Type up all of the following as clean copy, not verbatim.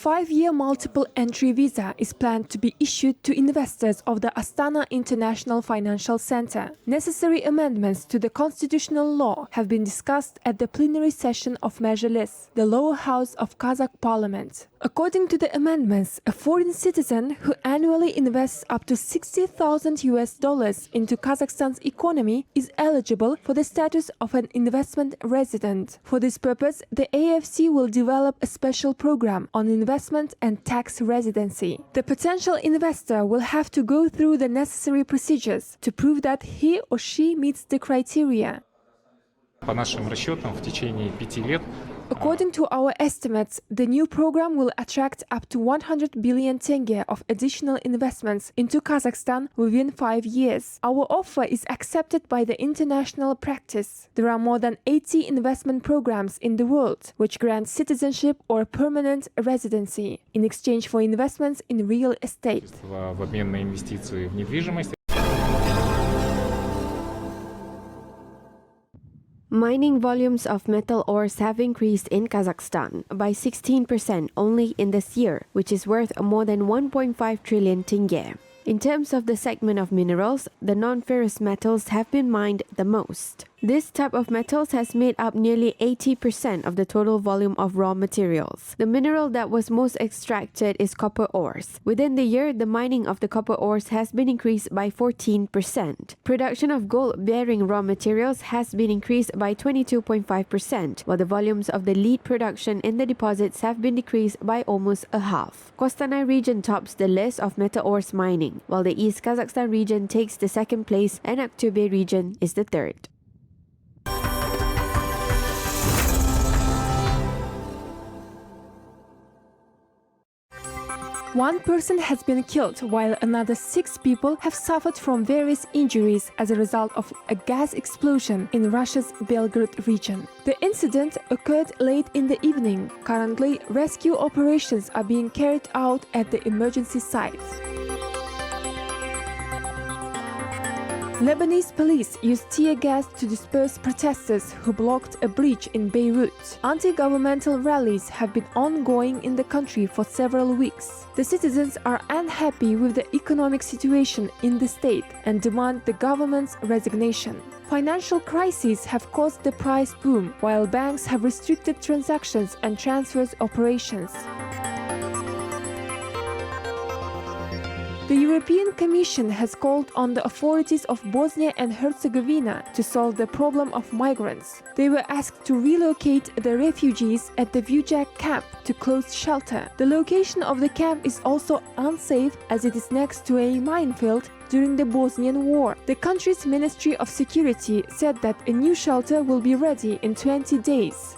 5-year multiple entry visa is planned to be issued to investors of the Astana International Financial Center. Necessary amendments to the constitutional law have been discussed at the plenary session of Meclis, the lower house of Kazakh parliament. According to the amendments, a foreign citizen who annually invests up to $60,000 into Kazakhstan's economy is eligible for the status of an investment resident. For this purpose, the AFC will develop a special program on investment and tax residency. The potential investor will have to go through the necessary procedures to prove that he or she meets the criteria. По нашим расчетам, в течение 5 лет According to our estimates, the new program will attract up to 100 billion tenge of additional investments into Kazakhstan within 5 years. Our offer is accepted by the international practice. There are more than 80 investment programs in the world which grant citizenship or permanent residency in exchange for investments in real estate. в обмен на инвестиции в недвижимость. Mining volumes of metal ores have increased in Kazakhstan by 16% only in this year, which is worth more than 1.5 trillion tenge. In terms of the segment of minerals, the non-ferrous metals have been mined the most. This type of metals has made up nearly 80% of the total volume of raw materials. The mineral that was most extracted is copper ores. Within the year, the mining of the copper ores has been increased by 14%. Production of gold-bearing raw materials has been increased by 22.5%, while the volumes of the lead production in the deposits have been decreased by almost a half. Kostanay region tops the list of metal ores mining, while the East Kazakhstan region takes the second place and Aktobe region is the third. One person has been killed while another 6 people have suffered from various injuries as a result of a gas explosion in Russia's Belgorod region. The incident occurred late in the evening. Currently, rescue operations are being carried out at the emergency sites. Lebanese police used tear gas to disperse protesters who blocked a bridge in Beirut. Anti-governmental rallies have been ongoing in the country for several weeks. The citizens are unhappy with the economic situation in the state and demand the government's resignation. Financial crises have caused the price boom, while banks have restricted transactions and transfers operations. The European Commission has called on the authorities of Bosnia and Herzegovina to solve the problem of migrants. They were asked to relocate the refugees at the Vujak camp to closed shelter. The location of the camp is also unsafe as it is next to a minefield during the Bosnian War. The country's Ministry of Security said that a new shelter will be ready in 20 days.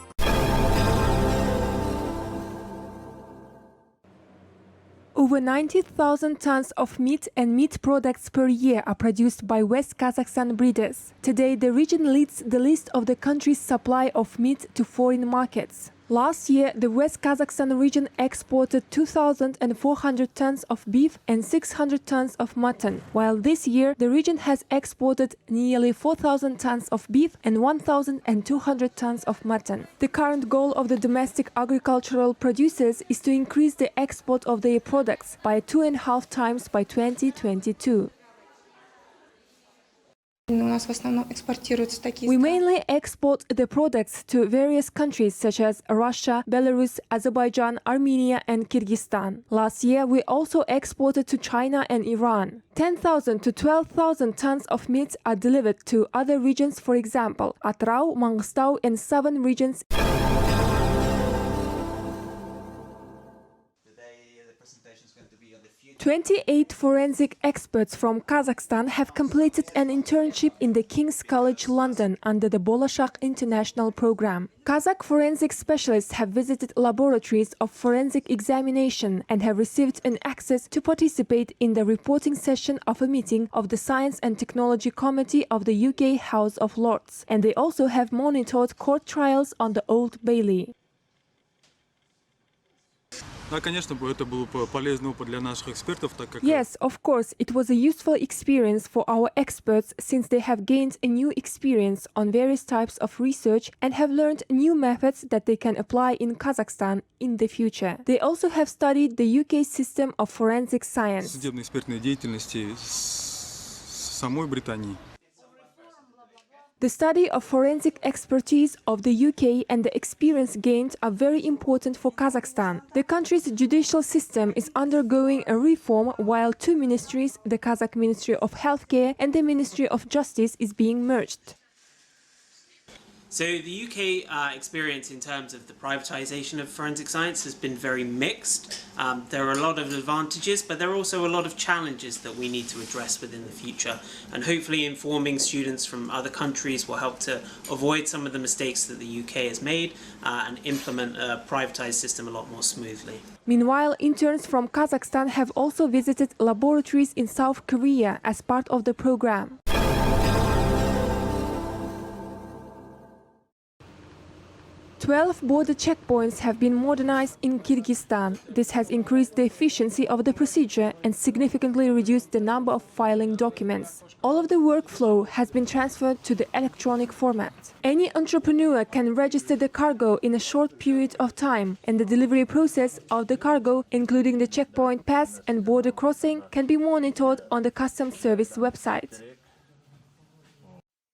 Over 90,000 tons of meat and meat products per year are produced by West Kazakhstan breeders. Today, the region leads the list of the country's supply of meat to foreign markets. Last year, the West Kazakhstan region exported 2,400 tons of beef and 600 tons of mutton, while this year the region has exported nearly 4,000 tons of beef and 1,200 tons of mutton. The current goal of the domestic agricultural producers is to increase the export of their products by 2.5 times by 2022. We mainly export the products to various countries such as Russia, Belarus, Azerbaijan, Armenia and Kyrgyzstan. Last year, we also exported to China and Iran. 10,000 to 12,000 tons of meat are delivered to other regions, for example, Atrau, Mangostau and 7 regions. 28 forensic experts from Kazakhstan have completed an internship in the King's College London under the Bolashak International Program. Kazakh forensic specialists have visited laboratories of forensic examination and have received an access to participate in the reporting session of a meeting of the Science and Technology Committee of the UK House of Lords, and they also have monitored court trials on the Old Bailey. Да, конечно, это был полезный опыт для наших экспертов, так как Yes, of course, it was a useful experience for our experts since they have gained a new experience on various types of research and have learned new methods that they can apply in Kazakhstan in the future. They also have studied the UK system of forensic science. судебно-экспертной деятельности самой Британии. The study of forensic expertise of the UK and the experience gained are very important for Kazakhstan. The country's judicial system is undergoing a reform while two ministries, the Kazakh Ministry of Healthcare and the Ministry of Justice, is being merged. So the UK experience in terms of the privatisation of forensic science has been very mixed. There are a lot of advantages, but there are also a lot of challenges that we need to address within the future. And hopefully informing students from other countries will help to avoid some of the mistakes that the UK has made and implement a privatised system a lot more smoothly. Meanwhile, interns from Kazakhstan have also visited laboratories in South Korea as part of the program. 12 border checkpoints have been modernized in Kyrgyzstan. This has increased the efficiency of the procedure and significantly reduced the number of filing documents. All of the workflow has been transferred to the electronic format. Any entrepreneur can register the cargo in a short period of time, and the delivery process of the cargo, including the checkpoint pass and border crossing, can be monitored on the customs service website.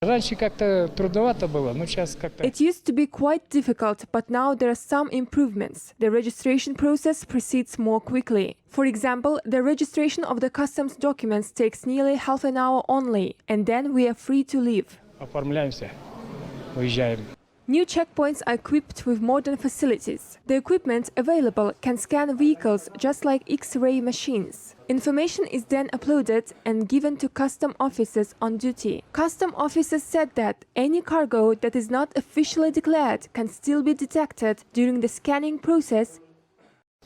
Раньше как-то трудновато было, но сейчас как-то... It used to be quite difficult, but now there are some improvements. The registration process proceeds more quickly. For example, the registration of the customs documents takes nearly half an hour only, and then we are free to leave. Оформляемся, уезжаем. New checkpoints are equipped with modern facilities. The equipment available can scan vehicles just like X-ray machines. Information is then uploaded and given to custom officers on duty. Custom officers said that any cargo that is not officially declared can still be detected during the scanning process.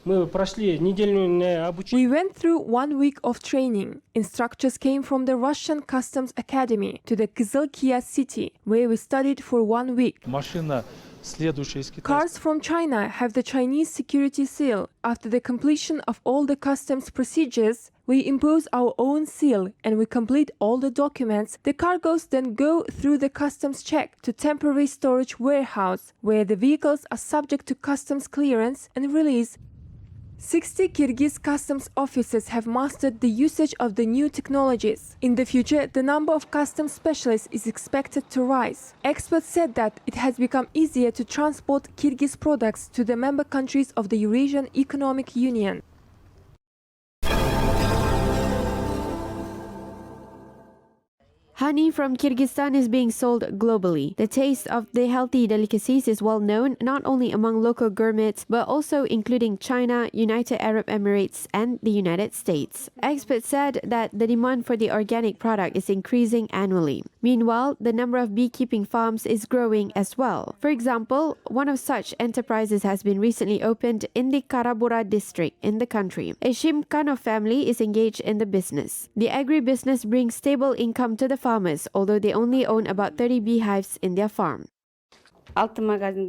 Мы прошли недельное обучение. We went through 1 week of training. Instructors came from the Russian Customs Academy to the Kazakh city, where we studied for 1 week. Машина, следующая из Китая. Cars from China have the Chinese security seal. After the completion of all the customs procedures, we impose our own seal and we complete all the documents. The cargoes then go through the customs check to temporary storage warehouse, where the vehicles are subject to customs clearance and release. 60 Kyrgyz customs officers have mastered the usage of the new technologies. In the future, the number of customs specialists is expected to rise. Experts said that it has become easier to transport Kyrgyz products to the member countries of the Eurasian Economic Union. Honey from Kyrgyzstan is being sold globally. The taste of the healthy delicacies is well known not only among local gourmets but also including China, United Arab Emirates and the United States. Experts said that the demand for the organic product is increasing annually. Meanwhile, the number of beekeeping farms is growing as well. For example, one of such enterprises has been recently opened in the Karabura district in the country. A Shimkanov family is engaged in the business. The agribusiness brings stable income to the farmers, although they only own about 30 beehives in their farm.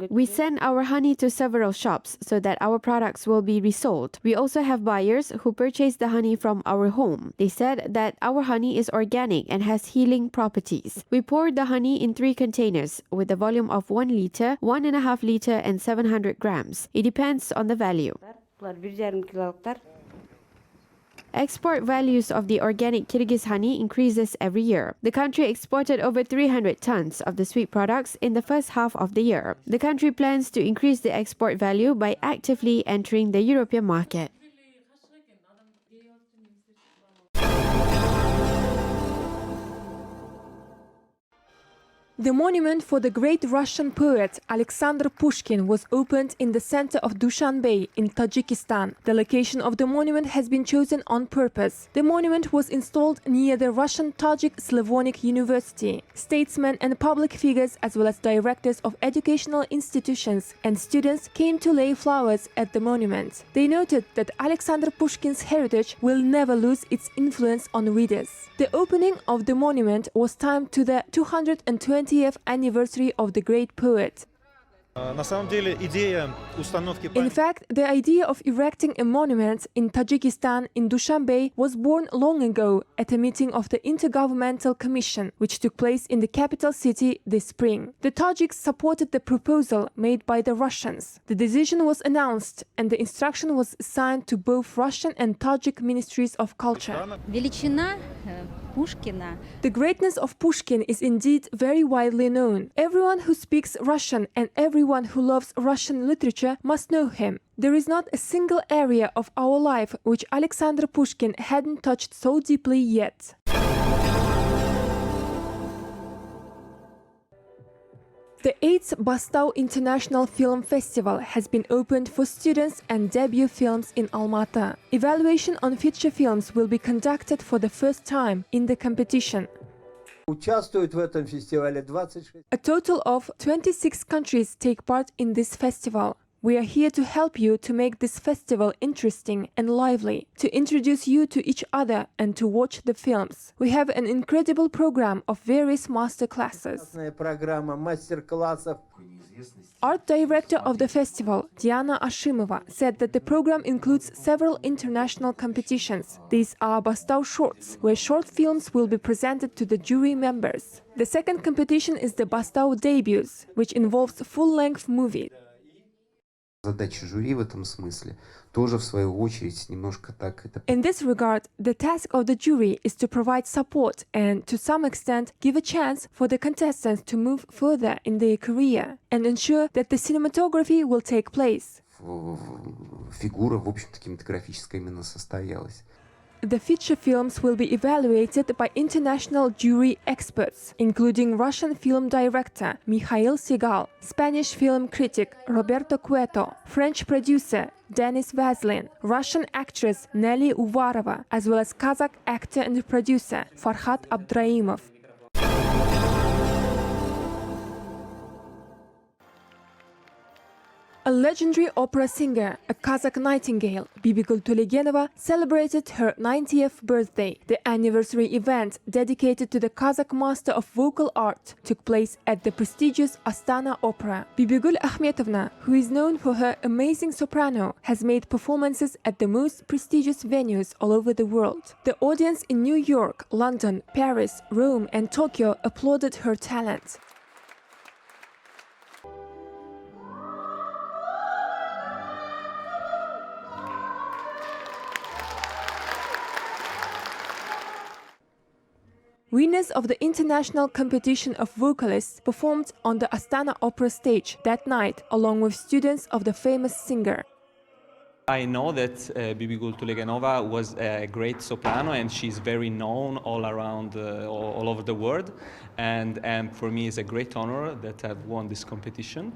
We send our honey to several shops so that our products will be resold. We also have buyers who purchase the honey from our home. They said that our honey is organic and has healing properties. We poured the honey in 3 containers with a volume of 1 liter, 1.5 liter and 700 grams. It depends on the value. Export values of the organic Kyrgyz honey increases every year. The country exported over 300 tons of the sweet products in the first half of the year. The country plans to increase the export value by actively entering the European market. The monument for the great Russian poet Alexander Pushkin was opened in the center of Dushanbe in Tajikistan. The location of the monument has been chosen on purpose. The monument was installed near the Russian Tajik Slavonic University. Statesmen and public figures as well as directors of educational institutions and students came to lay flowers at the monument. They noted that Alexander Pushkin's heritage will never lose its influence on readers. The opening of the monument was timed to the 220th anniversary of the great poet. На самом деле идея установки In fact, the idea of erecting a monument in Tajikistan in Dushanbe was born long ago at a meeting of the Intergovernmental Commission, which took place in the capital city this spring. The Tajiks supported the proposal made by the Russians. The decision was announced and the instruction was assigned to both Russian and Tajik ministries of culture. Величина Пушкина. The greatness of Pushkin is indeed very widely known. Everyone who speaks Russian and everyone who loves Russian literature must know him. There is not a single area of our life which Alexander Pushkin hadn't touched so deeply yet. The 8th Bastau International Film Festival has been opened for students and debut films in Almaty. Evaluation on feature films will be conducted for the first time in the competition. Участвуют в этом фестивале 26. A total of 26 countries take part in this festival. We are here to help you to make this festival interesting and lively, to introduce you to each other and to watch the films. We have an incredible program of various master classes. Программа мастер-классов. Art director of the festival, Diana Ashimova, said that the program includes several international competitions. These are Bastau Shorts, where short films will be presented to the jury members. The second competition is the Bastau Debuts, which involves full-length movies. Задача жюри в этом смысле тоже, в свою очередь, немножко так это... In this regard, the task of the jury is to provide support and, to some extent, give a chance for the contestants to move further in their career and ensure that the cinematography will take place. Фигура, в общем-то, кинематографическая именно состоялась. The feature films will be evaluated by international jury experts, including Russian film director Mikhail Segal, Spanish film critic Roberto Cueto, French producer Denis Vaslin, Russian actress Nelly Uvarova, as well as Kazakh actor and producer Farhat Abdraimov. A legendary opera singer, a Kazakh nightingale, Bibigul Tolegenova, celebrated her 90th birthday. The anniversary event, dedicated to the Kazakh master of vocal art, took place at the prestigious Astana Opera. Bibigul Akhmetovna, who is known for her amazing soprano, has made performances at the most prestigious venues all over the world. The audience in New York, London, Paris, Rome, and Tokyo applauded her talent. Winners of the international competition of vocalists performed on the Astana Opera stage that night, along with students of the famous singer. I know that Bibigul Tuleganova was a great soprano and she's very known all around, all over the world. And for me it's a great honor that I've won this competition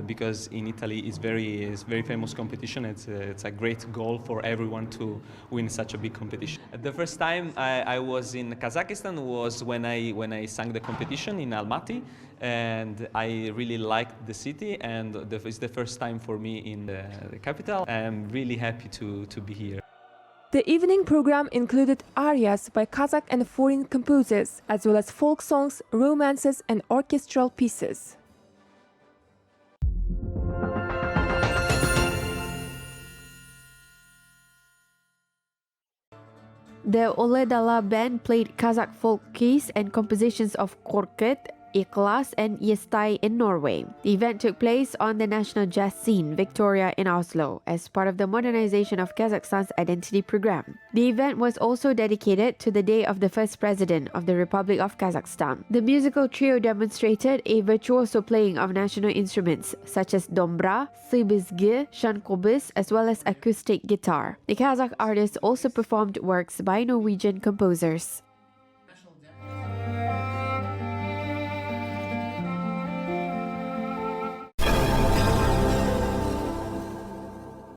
because in Italy it's very famous competition. It's a great goal for everyone to win such a big competition. The first time I was in Kazakhstan was when I sang the competition in Almaty, and I really liked the city, and it's the first time for me in the capital. I'm really happy to be here. The evening program included arias by Kazakh and foreign composers, as well as folk songs, romances, and orchestral pieces. The Oledala band played Kazakh folk keys and compositions of Korket, Ikhlas and Yestai in Norway. The event took place on the national jazz scene, Victoria in Oslo, as part of the modernization of Kazakhstan's identity program. The event was also dedicated to the day of the first president of the Republic of Kazakhstan. The musical trio demonstrated a virtuoso playing of national instruments such as dombra, sibizgi, shankobis, as well as acoustic guitar. The Kazakh artists also performed works by Norwegian composers.